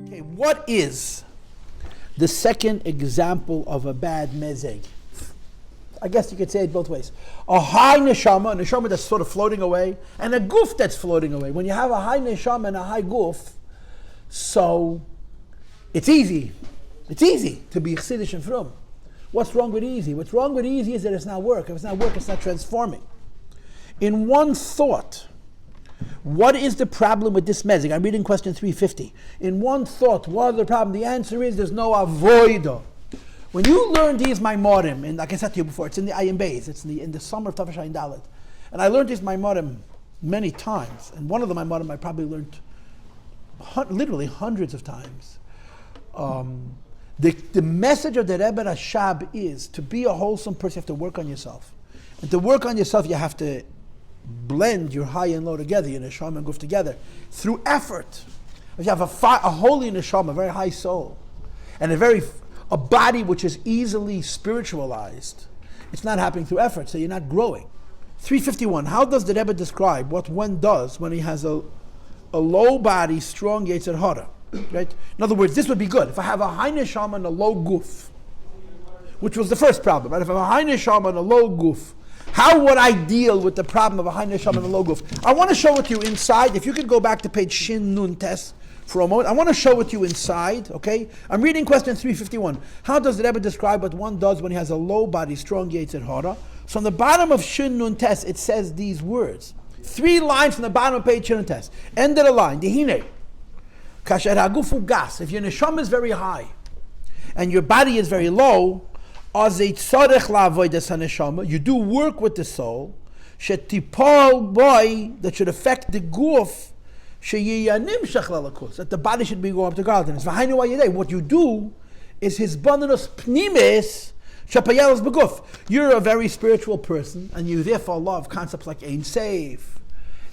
Okay, what is the second example of a bad mezig? I guess you could say it both ways. A high neshama, a neshama that's sort of floating away, and a guf that's floating away. When you have a high neshama and a high guf, so it's easy. It's easy to be chassidish and frum. What's wrong with easy? What's wrong with easy is that it's not work. If it's not work, it's not transforming. In one thought, what is the problem with this mezig? I'm reading question 350. In one thought, what is the problem? The answer is there's no avoda. When you learn these Maimorim, and like I said to you before, it's in the Ayin Beis, it's in the summer of Tafashayin Dalet. And I learned these Maimorim many times. And one of the Maimorim I probably learned literally hundreds of times. The message of the Rebbe Rashab is to be a wholesome person, you have to work on yourself. And to work on yourself, you have to blend your high and low together, your Neshama and Guf together, through effort. If you have a holy Neshama, a very high soul, and a body which is easily spiritualized, it's not happening through effort, so you're not growing. 351, how does the Rebbe describe what one does when he has a low body, strong Yetzer Hara? Right? In other words, this would be good. If I have a high Neshama and a low Guf, which was the first problem, right? If I have a high Neshama and a low Guf, how would I deal with the problem of a high Neshama and a low Guf? I want to show it to you inside. If you could go back to page Shin Nun Tes for a moment. I want to show it to you inside, okay? I'm reading question 351. How does the Rebbe describe what one does when he has a low body, strong Yetzer Hara? So on the bottom of Shin Nun Tes, it says these words. 3 lines from the bottom of page Shin Nun Tes. End of the line. Dihine. Kasher hagufu gas. If your neshama is very high and your body is very low, you do work with the soul, that should affect the guf, that the body should be going up to godliness. What you do is his bonus pnimis shapayel's beguf. You're a very spiritual person, and you therefore love concepts like Ein Sof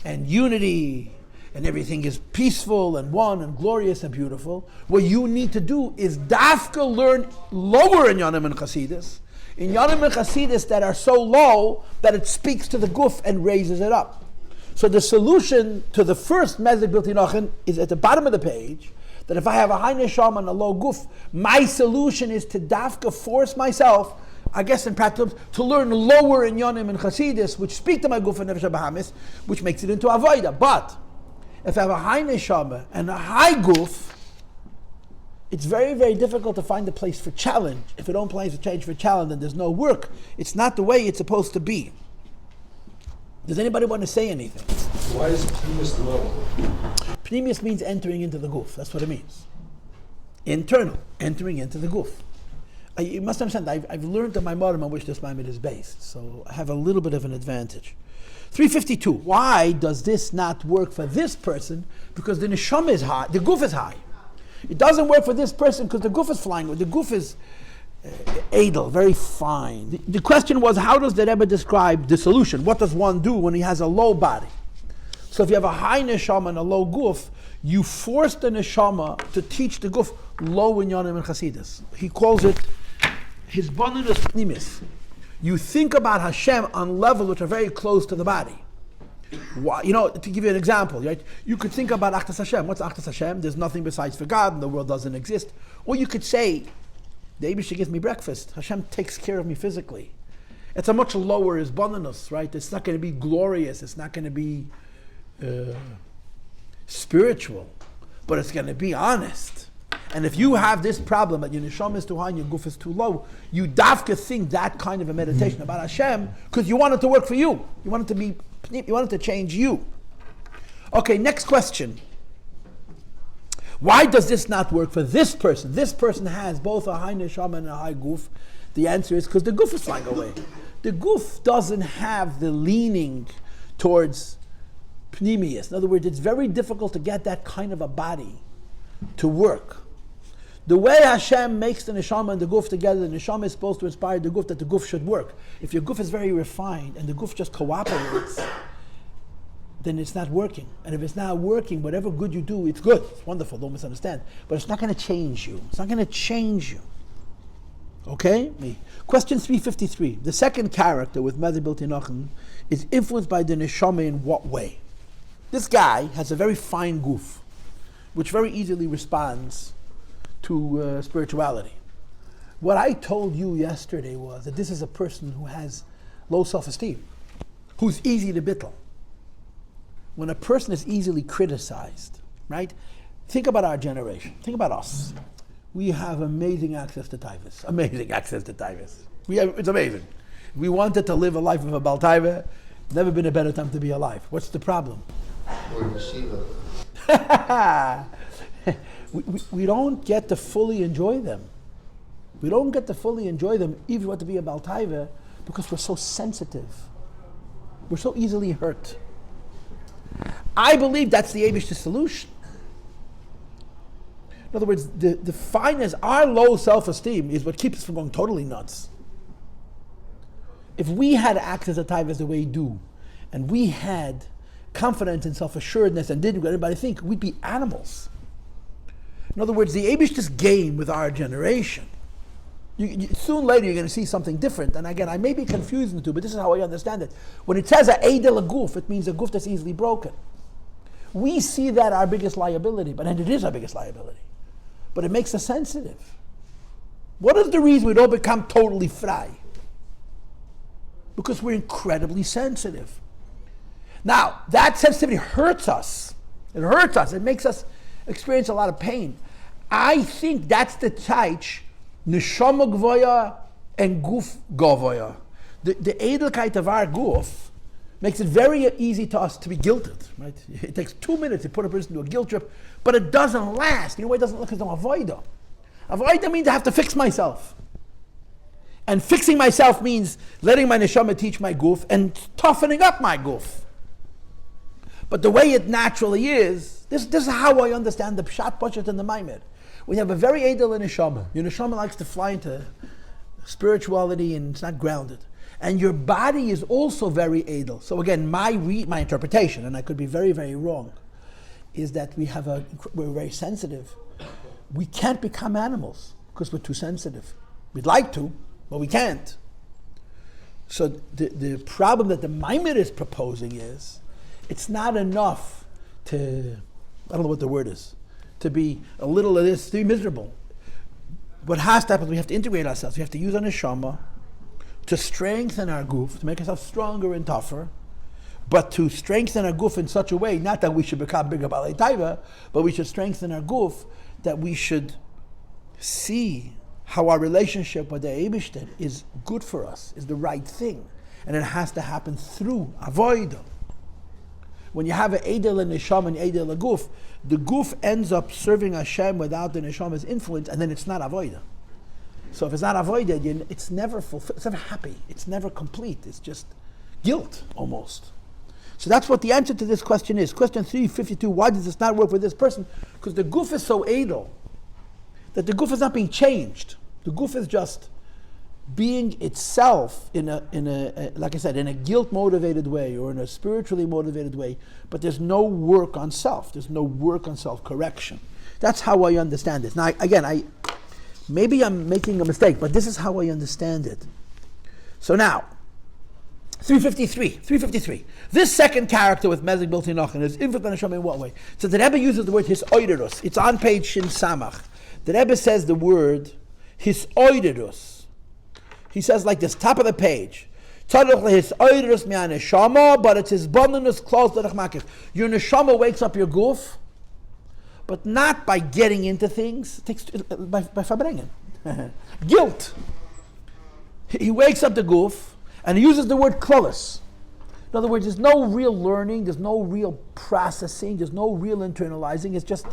and unity, and everything is peaceful and one and glorious and beautiful. What you need to do is dafka learn lower in Yanim and Chasidus. In Yanim and Chasidus that are so low that it speaks to the guf and raises it up. So the solution to the first Meziga bilti Nachon is at the bottom of the page, that if I have a high neshama and a low guf, my solution is to dafka force myself, I guess in practice, to learn lower in Yanim and Chasidus, which speak to my guf and nefesh bahamis, which makes it into Avoda. But if I have a high neshama and a high guf, it's very, very difficult to find a place for challenge. If you don't place a change for challenge, then there's no work. It's not the way it's supposed to be. Does anybody want to say anything? Why is Pnimis low? Pnimis means entering into the guf. That's what it means. Internal, entering into the guf. You must understand, I've learned in my modern on which this Maimon is based, so I have a little bit of an advantage. 352. Why does this not work for this person? Because the neshama is high, the guf is high. It doesn't work for this person because the guf is flying. The guf is edel, very fine. The question was, how does the Rebbe describe the solution? What does one do when he has a low body? So if you have a high neshama and a low guf, you force the neshama to teach the guf low in Yanim and Chasidus. He calls it his bonus pnimis. You think about Hashem on levels which are very close to the body. Why, to give you an example, right? You could think about Achtas Hashem. What's Achtas Hashem? There's nothing besides for God, and the world doesn't exist. Or you could say, the Eibishter gives me breakfast. Hashem takes care of me physically. It's a much lower bonus, right? It's not going to be glorious. It's not going to be spiritual, but it's going to be honest. And if you have this problem that your neshama is too high and your guf is too low, you dafka think that kind of a meditation about Hashem because you want it to work for you. You want it to change you. Okay, next question. Why does this not work for this person? This person has both a high neshama and a high guf. The answer is because the guf is flying away. The guf doesn't have the leaning towards pnimius. In other words, it's very difficult to get that kind of a body to work. The way Hashem makes the neshama and the guf together, the neshama is supposed to inspire the guf that the guf should work. If your guf is very refined and the guf just cooperates, then it's not working. And if it's not working, whatever good you do, it's good. It's wonderful, don't misunderstand. But it's not going to change you. It's not going to change you. Okay? Question 353. The second character with Meziga, bilti, Nachon is influenced by the Neshama in what way? This guy has a very fine guf, which very easily responds to spirituality. What I told you yesterday was that this is a person who has low self-esteem, who's easy to bittle. When a person is easily criticized, right? Think about our generation. Think about us. We have amazing access to taivas. Amazing access to taivas. It's amazing. We wanted to live a life of a baltaiva. Never been a better time to be alive. What's the problem? we don't get to fully enjoy them. We don't get to fully enjoy them, even if we want to be a baltaiva, because we're so sensitive. We're so easily hurt. I believe that's the Eibishter solution. In other words, the finest, our low self-esteem is what keeps us from going totally nuts. If we had access to taivas the way we do, and we had confidence and self-assuredness and didn't let anybody think, we'd be animals. In other words, the Eibishter's game with our generation, soon later you're going to see something different. And again, I may be confusing the two, but this is how I understand it. When it says a eidel guf, it means a guf that's easily broken. We see that our biggest liability, and it is our biggest liability. But it makes us sensitive. What is the reason we don't become totally frei? Because we're incredibly sensitive. Now, that sensitivity hurts us. It hurts us. It makes us experience a lot of pain. I think that's the taich, Neshama gvoya and Guf gavoya. The edelkeit of our Guf makes it very easy to us to be guilted, right? It takes 2 minutes to put a person into a guilt trip, but it doesn't last. You know why it doesn't look as no Avoda? Avoda means I have to fix myself. And fixing myself means letting my Neshama teach my Guf and toughening up my Guf. But the way it naturally is, this is how I understand the Pshat, Poshet, and the Maimed. When you have a very edel Neshama, your Neshama likes to fly into spirituality and it's not grounded. And your body is also very edel. So again, my interpretation, and I could be very, very wrong, is that we're very sensitive. We can't become animals because we're too sensitive. We'd like to, but we can't. So the problem that the Maimed is proposing is, it's not enough to, I don't know what the word is, to be a little of this, to be miserable. What has to happen is we have to integrate ourselves. We have to use our neshama to strengthen our guf, to make ourselves stronger and tougher, but to strengthen our guf in such a way, not that we should become bigger balei taiva, but we should strengthen our guf, that we should see how our relationship with the Eibishter is good for us, is the right thing. And it has to happen through Avoda. When you have an Eidel and Neshama and Eidel and Guf, the Guf ends up serving Hashem without the Neshama's influence, and then it's not Avoda. So if it's not Avoda, it's never fulfilled, it's never happy, it's never complete, it's just guilt, almost. So that's what the answer to this question is. Question 352, why does this not work with this person? Because the Guf is so Eidel, that the Guf is not being changed. The Guf is just being itself in a like I said, in a guilt-motivated way or in a spiritually motivated way, but there's no work on self. There's no work on self-correction. That's how I understand it. Now, again, maybe I'm making a mistake, but this is how I understand it. So now, 353. This second character with Meziga, bilti, Nachon is infant Neshama in what way? So the Rebbe uses the word his oiderus. It's on page Shin Samach. The Rebbe says the word his oiderus. He says like this, top of the page. But it's his bondness close to the Chmakif. Your neshama wakes up your guf, but not by getting into things. It takes by verbringen. Guilt. He wakes up the guf, and he uses the word klolis. In other words, there's no real learning, there's no real processing, there's no real internalizing. It's just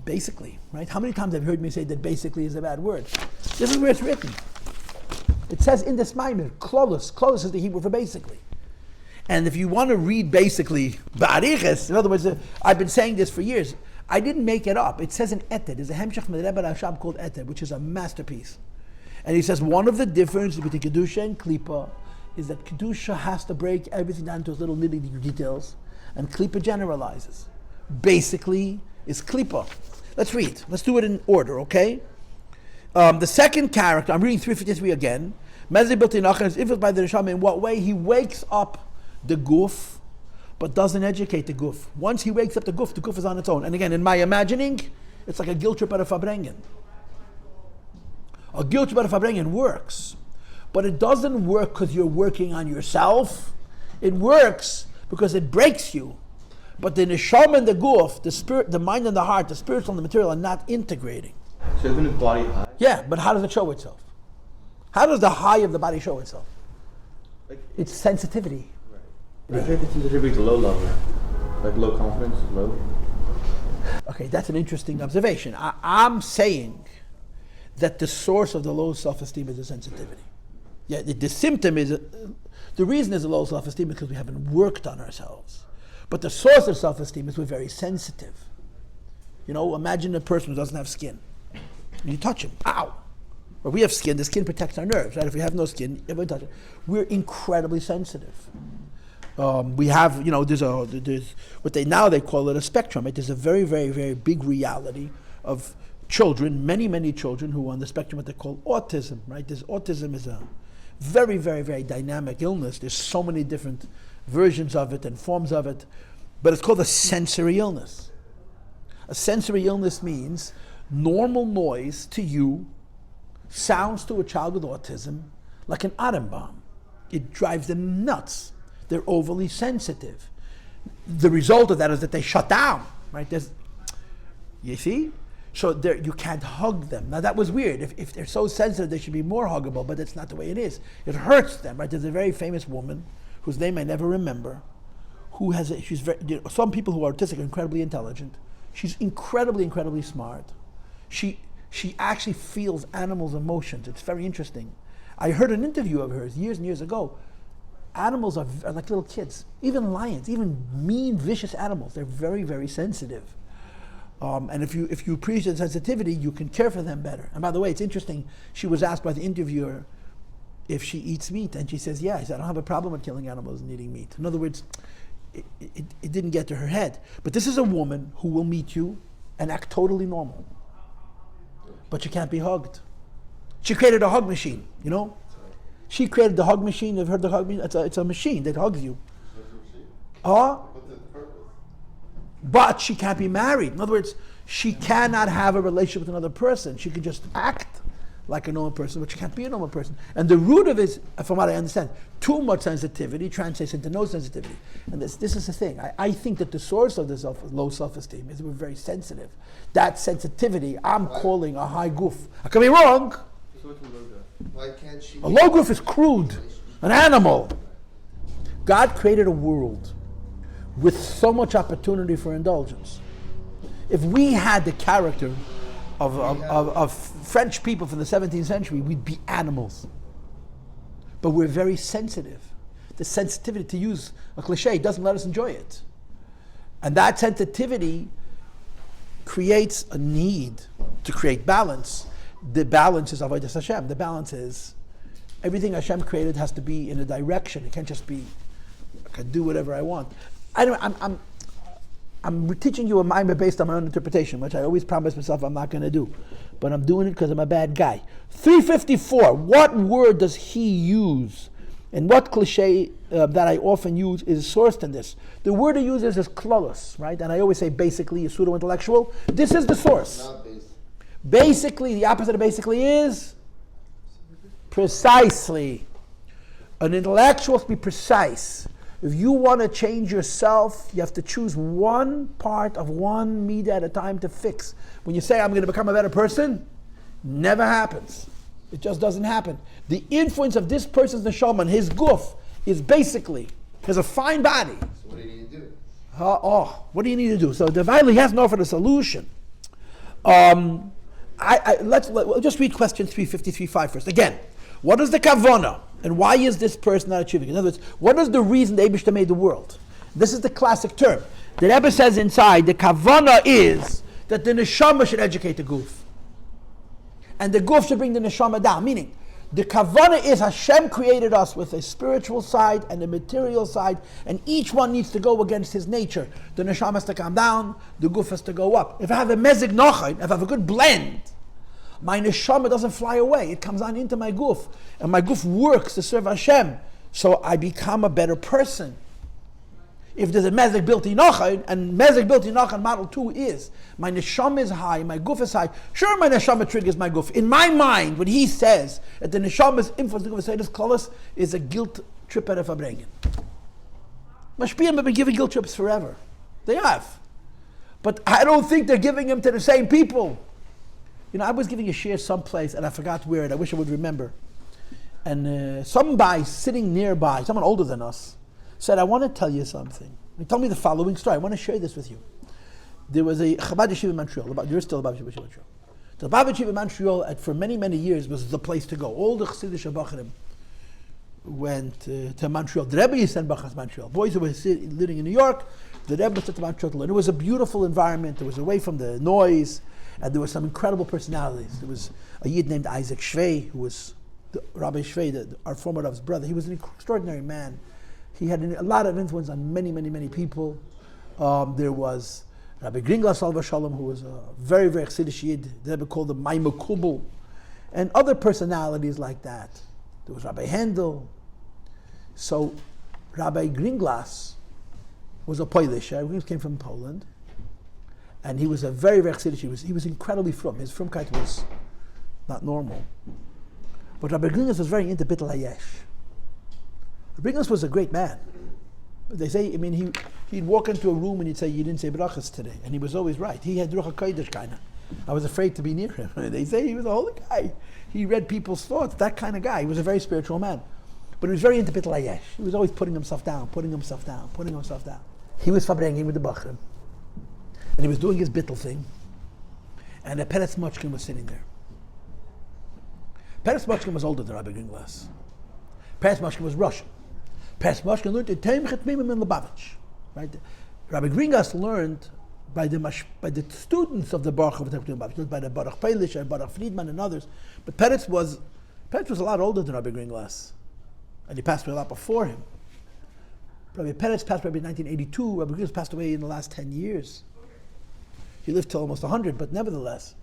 basically, right? How many times have you heard me say that basically is a bad word? This is where it's written. It says in this Maimer, klolos. Klolos is the Hebrew for basically. And if you want to read basically, ba'ariches, in other words, I've been saying this for years. I didn't make it up. It says in Eted. There's a Hemshech Rebbe Rashab called Eted, which is a masterpiece. And he says one of the differences between Kedusha and Klippa is that Kedusha has to break everything down to its little nitty details, and Klippa generalizes. Basically is Klippa. Let's read. Let's do it in order, okay? The second character, I'm reading 353 again. Meziga bilti Nichona is influenced by the Neshama. In what way? He wakes up the Guf, but doesn't educate the Guf. Once he wakes up the Guf is on its own. And again, in my imagining, it's like a guilt trip out of Fabrengen. A guilt trip out of Fabrengen works, but it doesn't work because you're working on yourself. It works because it breaks you. But the Neshama and the Guf, the spirit, the mind and the heart, the spiritual and the material are not integrating. So isn't the body high? Yeah, but how does it show itself? How does the high of the body show itself? Like, It's sensitivity. right. I think it's sensitivity to low level. Like low confidence, low. Okay, that's an interesting observation. I'm saying that the source of the low self-esteem is the sensitivity. Yeah, the symptom is, the reason is the low self-esteem because we haven't worked on ourselves. But the source of self-esteem is we're very sensitive. You know, imagine a person who doesn't have skin. You touch him, ow! Or we have skin, the skin protects our nerves, right? If we have no skin, if we touch it, we're incredibly sensitive. We have, you know, there's what they call it a spectrum, right? There's a very, very, very big reality of children, many children who are on the spectrum, what they call autism, right? Autism is a very, very, very dynamic illness. There's so many different versions of it and forms of it, but it's called a sensory illness. A sensory illness means normal noise to you sounds to a child with autism like an atom bomb. It drives them nuts. They're overly sensitive. The result of that is that they shut down, right? You see? So you can't hug them. Now that was weird. If they're so sensitive, they should be more huggable, but that's not the way it is. It hurts them, right? There's a very famous woman whose name I never remember, some people who are autistic are incredibly intelligent. She's incredibly smart. She actually feels animals' emotions. It's very interesting. I heard an interview of hers years and years ago. Animals are like little kids. Even lions, even mean, vicious animals, they're very, very sensitive. And if you appreciate sensitivity, you can care for them better. And by the way, it's interesting, she was asked by the interviewer if she eats meat, and she says, yeah. She said, I don't have a problem with killing animals and eating meat. In other words, it didn't get to her head. But this is a woman who will meet you and act totally normal. But she can't be hugged. She created a hug machine, you know? She created the hug machine. You've heard the hug machine? It's a machine that hugs you. But she can't be married. In other words, she cannot have a relationship with another person. She can just act like a normal person, but she can't be a normal person. And the root of it is, from what I understand, too much sensitivity translates into no sensitivity. And this is the thing. I think that the source of this low self-esteem is we're very sensitive. That sensitivity, I'm calling a high guf. I could be wrong. Why can't she? A low guf is crude, an animal. God created a world with so much opportunity for indulgence. If we had the character of French people from the 17th century, we'd be animals. But we're very sensitive. The sensitivity, to use a cliche, doesn't let us enjoy it. And that sensitivity creates a need to create balance. The balance is Avoda Hashem. The balance is everything Hashem created has to be in a direction. It can't just be, I can do whatever I want. I'm teaching you a mimer based on my own interpretation, which I always promise myself I'm not going to do. But I'm doing it because I'm a bad guy. 354, what word does he use? And what cliche that I often use is sourced in this. The word he uses is klolos, right? And I always say basically, a pseudo-intellectual. This is the source. Not basic. Basically, the opposite of basically is precisely. An intellectual must be precise. If you want to change yourself, you have to choose one part of one midah at a time to fix. When you say, I'm going to become a better person, never happens. It just doesn't happen. The influence of this person's neshama, his guf, is basically, has a fine body. So what do you need to do? What do you need to do? So the Vaili hasn't offered a solution. We'll just read question 353.5 first. Again, what is the kavana? And why is this person not achieving? In other words, what is the reason the Eibishter made the world? This is the classic term. The Rebbe says inside, the kavana is that the neshama should educate the guf. And the guf should bring the neshama down. Meaning, the kavana is Hashem created us with a spiritual side and a material side, and each one needs to go against his nature. The neshama has to come down, the guf has to go up. If I have a Meziga, if I have a good blend My neshama doesn't fly away. It comes on into my guf. And my guf works to serve Hashem. So I become a better person. If there's a Meziga, bilti, Nichona, and Meziga, bilti, Nichona model 2 is, my neshama is high, my guf is high. Sure, my neshama triggers my guf. In my mind, what he says, that the neshama's influence, the guf Klolos, is a guilt trip at a Fabrengen. Mashpiyim have been giving guilt trips forever. They have. But I don't think they're giving them to the same people. You know, I was giving a share someplace, and I forgot where, and I wish I would remember. And somebody sitting nearby, someone older than us, said, I want to tell you something. He told me the following story. I want to share this with you. There was a Chabad Yeshiva in Montreal. There's still a Chabad Yeshiva in Montreal. The Chabad Yeshiva in Montreal, for many, many years, was the place to go. All the Chassidish Abacharim went to Montreal. The Rebbe sent Bachas Montreal. Boys who were living in New York, the Rebbe sent to Montreal to learn. It was a beautiful environment. It was away from the noise, and there were some incredible personalities. There was a Yid named Isaac Shvei, who was Rabbi Shvei, our former Rav's brother. He was an extraordinary man. He had a lot of influence on many, many, many people. There was Rabbi Gringlas Salva Shalom, who was a very, very Chassidish Yid. The Rebbe called him Maimah Kubel, and other personalities like that. There was Rabbi Handel. So Rabbi Gringlas was a Polish. He came from Poland, and he was a very, very Chassidish. He was incredibly frum. His frumkeit was not normal. But Rabbi Gringlas was very into Bittul Hayesh. Rabbi Gringlas was a great man. They say, I mean, he'd walk into a room and he'd say, you didn't say brachas today. And he was always right. He had Ruach HaKodesh kind of. I was afraid to be near him. They say he was a holy guy. He read people's thoughts, that kind of guy. He was a very spiritual man. But he was very into Bittul Hayesh. He was always putting himself down. He was fabrenging with the Bachrim. And he was doing his Bittul thing. And the Perek Four was sitting there. Perek Four was older than Rabbi Gringlas. Perek Four was Russian. Perek Four learned in Teimchet in Lubavitch. Right? Rabbi Gringlas learned by the students of the Baruch of Lubavitch, by the Baruch Peilish and Baruch Friedman and others. But Perek was a lot older than Rabbi Gringlas. And he passed away a lot before him. Rabbi Perek passed away in 1982. Rabbi Gringlas passed away in the last 10 years. He lived till almost 100, but nevertheless.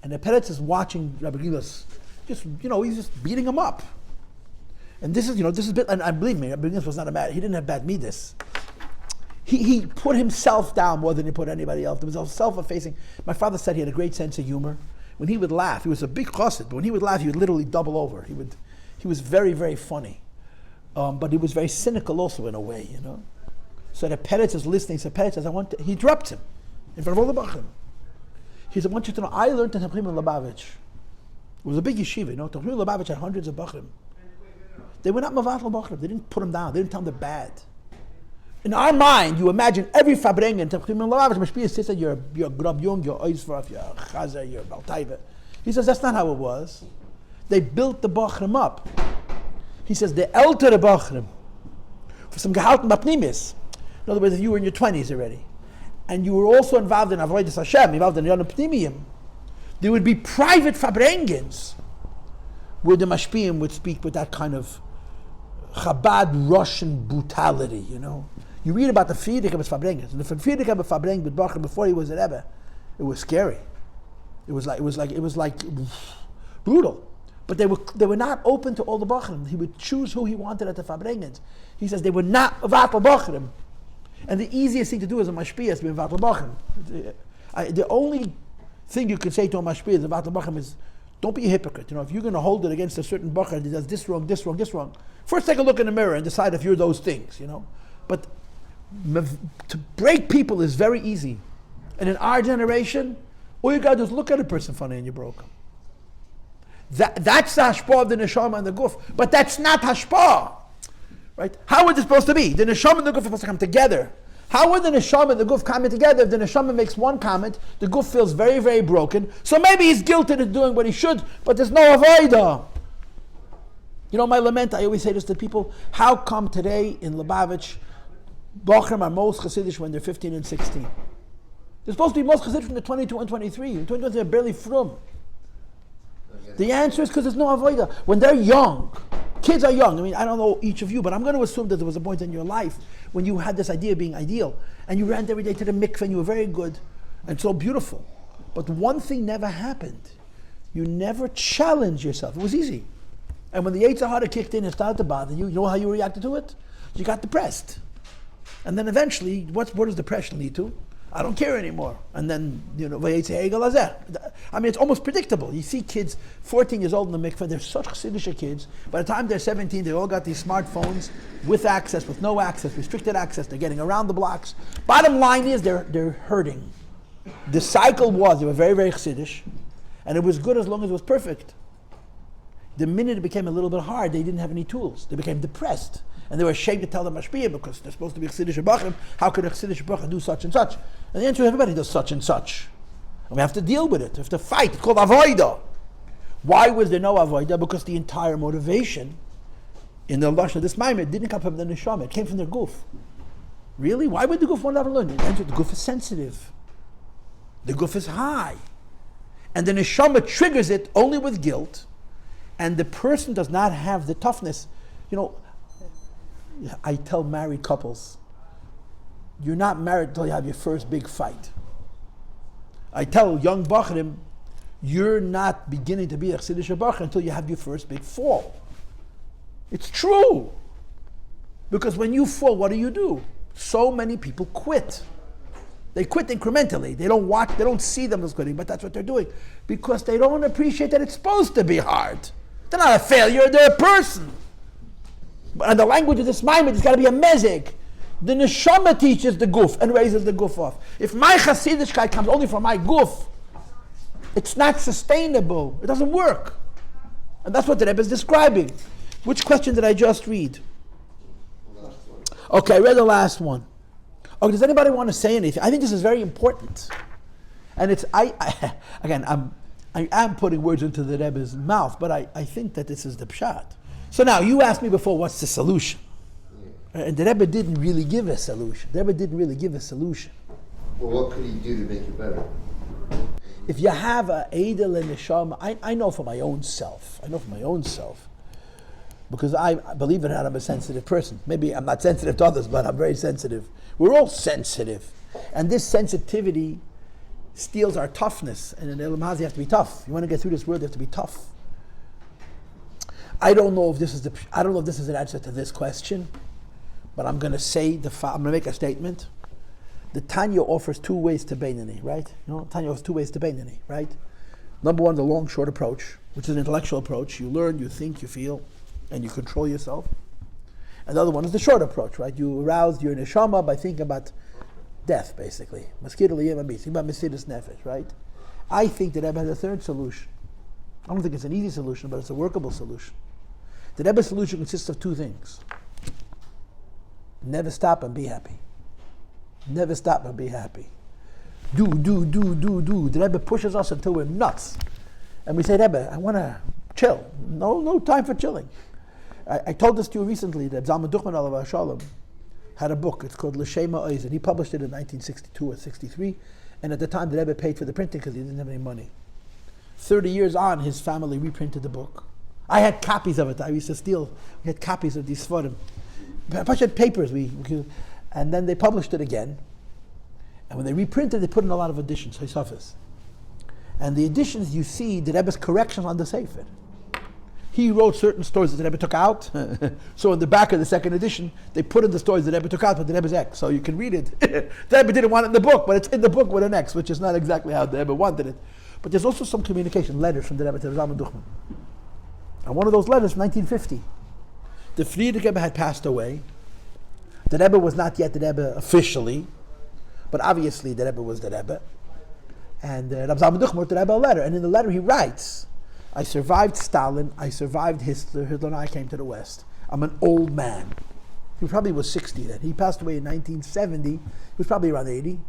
And the Perek is watching Rabbi Gringlas, he's just beating him up. And this is bit, and believe me, Rabbi Gringlas was not he didn't have bad midas. He put himself down more than he put anybody else. There was a self-effacing. My father said he had a great sense of humor. When he would laugh, he was a big chassid, but when he would laugh, he would literally double over. He was very, very funny. But he was very cynical also in a way, So the Perek is listening. So Perek says, he dropped him in front of all the Bachrim. He said, I want you to know, I learned in Tachlim in Lubavitch. It was a big yeshiva, Tachlim in Lubavitch had hundreds of Bachrim. They were not Mavatl Bachrim. They didn't put them down. They didn't tell them they're bad. In our mind, you imagine every Fabrengen in Tachlim in Lubavitch, Mashpiyah says that you're Grab Jung, you're Oizfraf, you're Chazer, you're Baltaiva. He says, that's not how it was. They built the Bachrim up. He says, the ältere Bachrim, for some gehalten Bapnimis. In other words, if you were in your 20s already, and you were also involved in Avoda Hashem, involved in Yonah Pnimiyim, there would be private Fabrengens where the Mashpiyim would speak with that kind of Chabad Russian brutality, You read about the Friedrich of Fabrengens. And the Friedrich of Fabrengen with Bachrim before he was an Rebbe, it was scary. It was like brutal. But they were not open to all the Bachrim. He would choose who he wanted at the Fabrengens. He says they were not Vatal Bachrim. And the easiest thing to do as a Mashpiyah is to be Vatal Bachrim. The only thing you can say to a Mashpiyah as a Vatal Bachrim is, don't be a hypocrite. If you're going to hold it against a certain Bachar that does this wrong, this wrong, this wrong, first take a look in the mirror and decide if you're those things, But to break people is very easy. And in our generation, all you got to do is look at a person funny and you broke them. That's the hashpah of the Neshama and the Guf. But that's not hashpah. Right? How is it supposed to be? The Neshama and the Guf are supposed to come together. How are the Neshama and the Guf coming together? If the Neshama makes one comment, the Guf feels very, very broken. So maybe he's guilty of doing what he should, but there's no Avoda. My lament, I always say this to people, how come today in Lubavitch, Bachrim are most Chassidish when they're 15 and 16? They're supposed to be most Chassidish when they're 22 and 23. In 22 they're barely frum. The answer is because there's no Avoda. When they're young, kids are young. I don't know each of you, but I'm going to assume that there was a point in your life when you had this idea of being ideal, and you ran every day to the mikveh, and you were very good, and so beautiful. But one thing never happened. You never challenge yourself. It was easy. And when the Yetzer Hara kicked in and started to bother you, you know how you reacted to it? You got depressed. And then eventually, what does depression lead to? I don't care anymore. And then, I mean, it's almost predictable. You see kids, 14 years old in the mikveh, they're such chassidish kids. By the time they're 17, they all got these smartphones with access, with no access, restricted access. They're getting around the blocks. Bottom line is they're hurting. The cycle was, they were very, very chassidish. And it was good as long as it was perfect. The minute it became a little bit hard, they didn't have any tools. They became depressed. And they were ashamed to tell the mashpiyah because they're supposed to be chassidish bachrim. How could a chassidish bachrim do such and such? And the answer is everybody does such and such. And we have to deal with it. We have to fight. It's called avoda. Why was there no avoda? Because the entire motivation in the lashon of this maimed didn't come from the neshama. It came from their guf. Really? Why would the guf want to ever learn? The answer, the guf is sensitive. The guf is high. And the neshama triggers it only with guilt. And the person does not have the toughness. I tell married couples, you're not married until you have your first big fight. I tell young bachrim, you're not beginning to be a chassidish bachrim until you have your first big fall. It's true. Because when you fall, what do? So many people quit. They quit incrementally. They don't watch, they don't see them as quitting, but that's what they're doing. Because they don't appreciate that it's supposed to be hard. They're not a failure, they're a person. But in the language of this maimed, it's got to be a mezig. The neshama teaches the guf and raises the guf off. If my Yiddishkeit comes only from my guf, it's not sustainable. It doesn't work. And that's what the Rebbe is describing. Which question did I just read? Okay, I read the last one. Okay, does anybody want to say anything? I think this is very important. And it's, I am putting words into the Rebbe's mouth, but I think that this is the pshat. So now, you asked me before, what's the solution? And the Rebbe didn't really give a solution. Well, what could he do to make it better? If you have a Eidel and Neshama, I know for my own self. Because I believe it or not, I'm a sensitive person. Maybe I'm not sensitive to others, but I'm very sensitive. We're all sensitive. And this sensitivity steals our toughness. And in the Elam you have to be tough. You want to get through this world, you have to be tough. I don't know if this is an answer to this question, but I'm going to make a statement. The Tanya offers two ways to Beinani, right? Tanya offers two ways to Beinani, right? Number one, the long, short approach, which is an intellectual approach. You learn, you think, you feel, and you control yourself. And the other one is the short approach, right? You arouse your neshama by thinking about death, basically. Think about Mesidus Nefesh, right? I think that Rebbe has a third solution. I don't think it's an easy solution, but it's a workable solution. The Rebbe's solution consists of two things. Never stop and be happy. Never stop and be happy. Do. The Rebbe pushes us until we're nuts. And we say, Rebbe, I want to chill. No time for chilling. I told this to you recently that Zalman Duchman Alav Shalom had a book. It's called L'Shema Oiz, and he published it in 1962 or 63. And at the time, the Rebbe paid for the printing because he didn't have any money. 30 years on, his family reprinted the book. I had copies of it. I used to steal. We had copies of these Sfarim. I had papers. And then they published it again. And when they reprinted, they put in a lot of additions, Hisafis. And the additions, you see the Rebbe's corrections on the Sefer. He wrote certain stories that the Rebbe took out. So in the back of the second edition, they put in the stories that the Rebbe took out with the Rebbe's X. So you can read it. The Rebbe didn't want it in the book, but it's in the book with an X, which is not exactly how the Rebbe wanted it. But there's also some communication, letters from the Rebbe to Zalman Duchman. And one of those letters, 1950, the Friedrich Rebbe had passed away. The Rebbe was not yet the Rebbe officially, but obviously the Rebbe was the Rebbe. And Rab Zalman Duchman wrote the Rebbe a letter, and in the letter he writes, I survived Stalin, I survived Hitler and I came to the West. I'm an old man. He probably was 60 then. He passed away in 1970. He was probably around 80.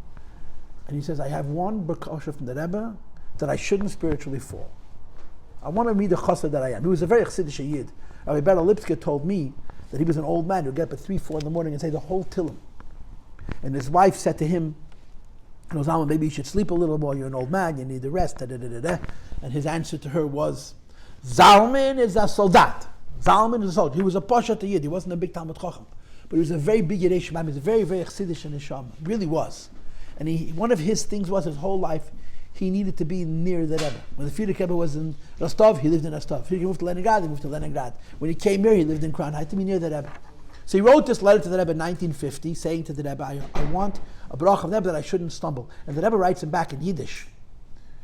And he says, I have one berkosha from the Rebbe that I shouldn't spiritually fall. I want to be the chassid that I am. He was a very chassidish yid. Rabbi Ber Lipsker told me that he was an old man who would get up at 3, 4 in the morning and say the whole Tillim. And his wife said to him, Zalman, maybe you should sleep a little more. You're an old man. You need the rest. And his answer to her was, Zalman is a soldat. Zalman is a soldier. He was a pasha to yid. He wasn't a big Talmud Chacham. But he was a very big Yidei Shemaim. He was a very, very chassidish in Neshama. Really was. And one of his things was his whole life, he needed to be near the Rebbe. When the Frierdiker Rebbe was in Rostov, he lived in Rostov. Frierdiker moved to Leningrad, he moved to Leningrad. When he came here, he lived in Crown. He had to be near the Rebbe. So he wrote this letter to the Rebbe in 1950, saying to the Rebbe, I want a bracha of the Rebbe that I shouldn't stumble. And the Rebbe writes him back in Yiddish.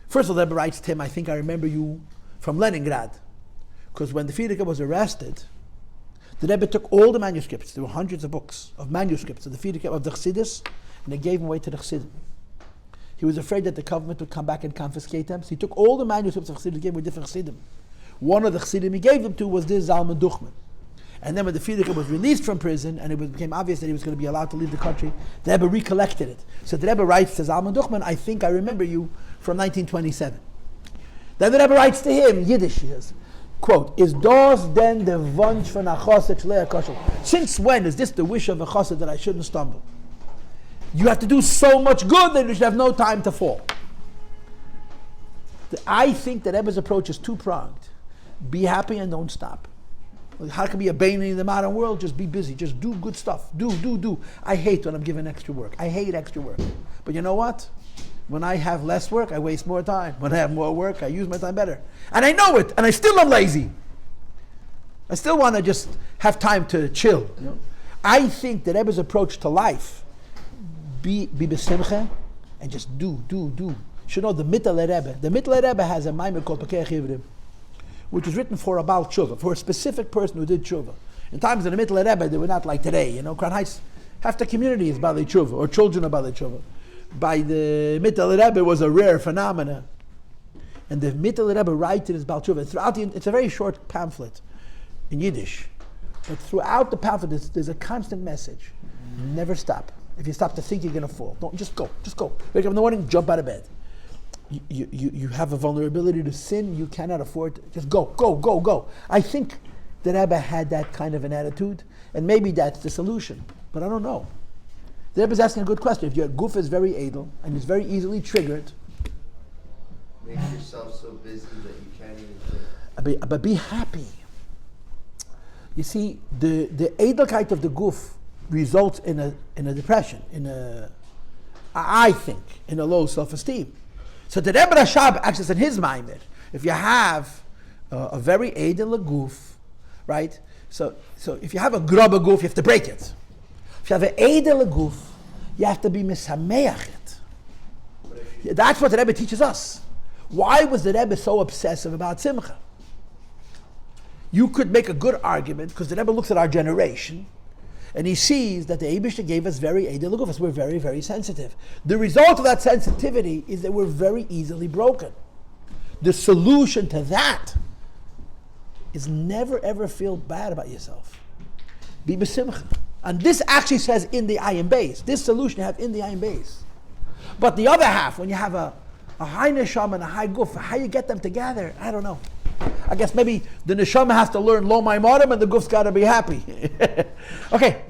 First of all, the Rebbe writes to him, I think I remember you from Leningrad. Because when the Frierdiker was arrested, the Rebbe took all the manuscripts. There were hundreds of books of manuscripts of the Frierdiker of the Chassidus, and they gave them away to the Chassidim. He was afraid that the government would come back and confiscate them, so he took all the manuscripts of Chassidus and gave them to different Chassidim. One of the Chassidim he gave them to was this Zalman Duchman. And then when the Frierdiker was released from prison, and it became obvious that he was going to be allowed to leave the country, the Rebbe recollected it. So the Rebbe writes to Zalman Duchman, I think I remember you from 1927. Then the Rebbe writes to him, Yiddish, he says, quote, is das denn der Wunsch von a Chassid shleach kashel? Since when is this the wish of a Chassid that I shouldn't stumble? You have to do so much good that you should have no time to fall. I think that Rebbe's approach is two-pronged. Be happy and don't stop. How can be a Bainani in the modern world? Just be busy. Just do good stuff. Do. I hate when I'm given extra work. I hate extra work. But you know what? When I have less work, I waste more time. When I have more work, I use my time better. And I know it, and I still am lazy. I still want to just have time to chill. You know? I think that Rebbe's approach to life, be besimcha, and just do. You should know the Mittel Rebbe. The Mittel Rebbe has a maimer called Perek Four, which was written for a Baal Tshuva, for a specific person who did Tshuva. In times in the Mittel Rebbe, they were not like today. You know, Crown Heights, half the community is Baalei Tshuva, or children of Baalei Tshuva. By the Mittel Rebbe was a rare phenomenon. And the Mittel Rebbe writes in his Baal Tshuva. It's a very short pamphlet in Yiddish. But throughout the pamphlet, there's a constant message. Never stop. If you stop to think, you're going to fall. Don't, just go. Wake up in the morning, jump out of bed. You have a vulnerability to sin, you cannot afford to, just go. I think the Rebbe had that kind of an attitude, and maybe that's the solution, but I don't know. The Rebbe is asking a good question. If your Guf is very edel and is very easily triggered, make yourself so busy that you can't even think. But be happy. You see, the edelkeit of the Guf results in a depression, I think, in a low self-esteem. So the Rebbe Rashab actually said his maimer, if you have a very edel Guf, right? So if you have a grubber Guf, you have to break it. If you have an edel Guf, you have to be misameach it. That's what the Rebbe teaches us. Why was the Rebbe so obsessive about simcha? You could make a good argument, because the Rebbe looks at our generation, and he sees that the Eibishter gave us very edel Gufas. We're very, very sensitive. The result of that sensitivity is that we're very easily broken. The solution to that is never ever feel bad about yourself. Be besimcha. And this actually says in the ayin base. This solution you have in the ayin base. But the other half, when you have a high neshama and a high guf, how you get them together, I don't know. I guess maybe the neshama has to learn lo maimarim and the guf's got to be happy. Okay.